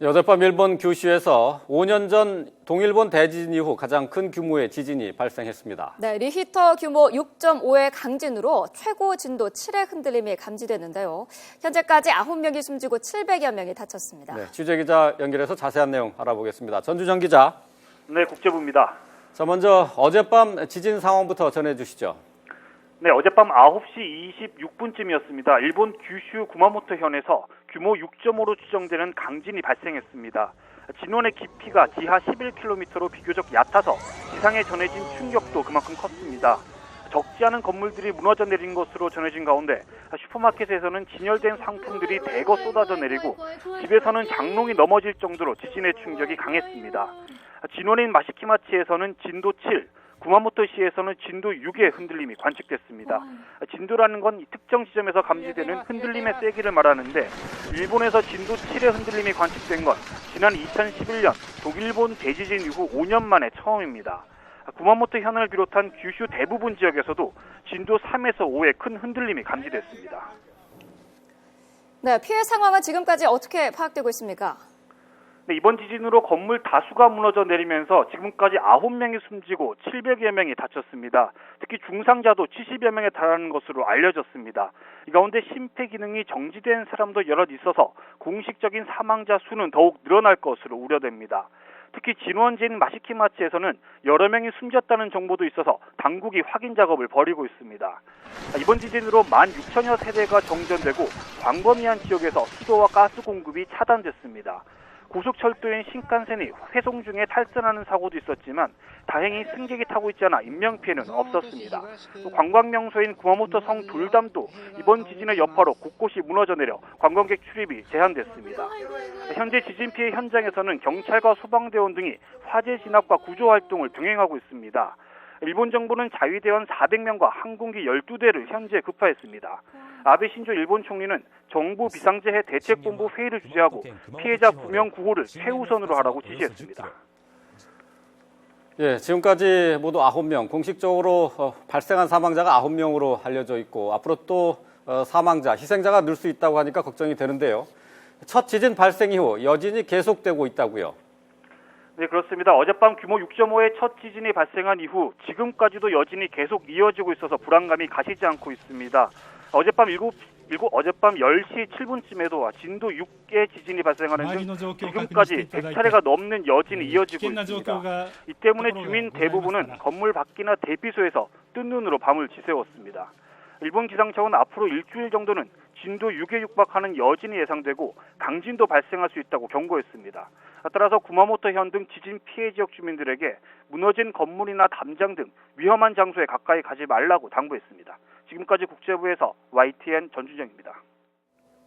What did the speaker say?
어젯밤 일본 규슈에서 5년 전 동일본 대지진 이후 가장 큰 규모의 지진이 발생했습니다. 네, 리히터 규모 6.5의 강진으로 최고 진도 7의 흔들림이 감지됐는데요. 현재까지 9명이 숨지고 700여 명이 다쳤습니다. 네, 취재기자 연결해서 자세한 내용 알아보겠습니다. 전주정 기자. 네, 국제부입니다. 자, 먼저 어젯밤 지진 상황부터 전해주시죠. 네, 어젯밤 9시 26분쯤이었습니다. 일본 규슈 구마모토현에서 규모 6.5로 추정되는 강진이 발생했습니다. 진원의 깊이가 지하 11km로 비교적 얕아서 지상에 전해진 충격도 그만큼 컸습니다. 적지 않은 건물들이 무너져 내린 것으로 전해진 가운데 슈퍼마켓에서는 진열된 상품들이 대거 쏟아져 내리고 집에서는 장롱이 넘어질 정도로 지진의 충격이 강했습니다. 진원인 마시키마치에서는 진도 7, 구마모토시에서는 진도 6의 흔들림이 관측됐습니다. 진도라는 건 특정 지점에서 감지되는 흔들림의 세기를 말하는데 일본에서 진도 7의 흔들림이 관측된 건 지난 2011년 동일본 대지진 이후 5년 만에 처음입니다. 구마모토 현을 비롯한 규슈 대부분 지역에서도 진도 3에서 5의 큰 흔들림이 감지됐습니다. 네, 피해 상황은 지금까지 어떻게 파악되고 있습니까? 네, 이번 지진으로 건물 다수가 무너져 내리면서 지금까지 9명이 숨지고 700여 명이 다쳤습니다. 특히 중상자도 70여 명에 달하는 것으로 알려졌습니다. 이 가운데 심폐기능이 정지된 사람도 여럿 있어서 공식적인 사망자 수는 더욱 늘어날 것으로 우려됩니다. 특히 진원지인 마시키마치에서는 여러 명이 숨졌다는 정보도 있어서 당국이 확인 작업을 벌이고 있습니다. 이번 지진으로 16,000여 세대가 정전되고 광범위한 지역에서 수도와 가스 공급이 차단됐습니다. 고속철도인 신칸센이 회송 중에 탈선하는 사고도 있었지만 다행히 승객이 타고 있지 않아 인명피해는 없었습니다. 또 관광명소인 구마모토 성 돌담도 이번 지진의 여파로 곳곳이 무너져 내려 관광객 출입이 제한됐습니다. 현재 지진 피해 현장에서는 경찰과 소방대원 등이 화재 진압과 구조 활동을 병행하고 있습니다. 일본 정부는 자위대원 400명과 항공기 12대를 현재 급파했습니다. 아베 신조 일본 총리는 정부 비상재해 대책본부 회의를 주재하고 피해자 구명 구호를 최우선으로 하라고 지시했습니다. 예, 지금까지 모두 9명, 공식적으로 발생한 사망자가 9명으로 알려져 있고 앞으로 또 사망자, 희생자가 늘 수 있다고 하니까 걱정이 되는데요. 첫 지진 발생 이후 여진이 계속되고 있다고요? 네, 그렇습니다. 어젯밤 규모 6.5의 첫 지진이 발생한 이후 지금까지도 여진이 계속 이어지고 있어서 불안감이 가시지 않고 있습니다. 어젯밤 10시 7분쯤에도 진도 6의 지진이 발생하는 등 지금까지 100차례가 넘는 여진이 이어지고 있습니다. 이 때문에 주민 대부분은 건물 밖이나 대피소에서 뜬 눈으로 밤을 지새웠습니다. 일본 기상청은 앞으로 일주일 정도는 진도 6에 육박하는 여진이 예상되고 강진도 발생할 수 있다고 경고했습니다. 따라서 구마모토현 등 지진 피해 지역 주민들에게 무너진 건물이나 담장 등 위험한 장소에 가까이 가지 말라고 당부했습니다. 지금까지 국제부에서 YTN 전주정입니다.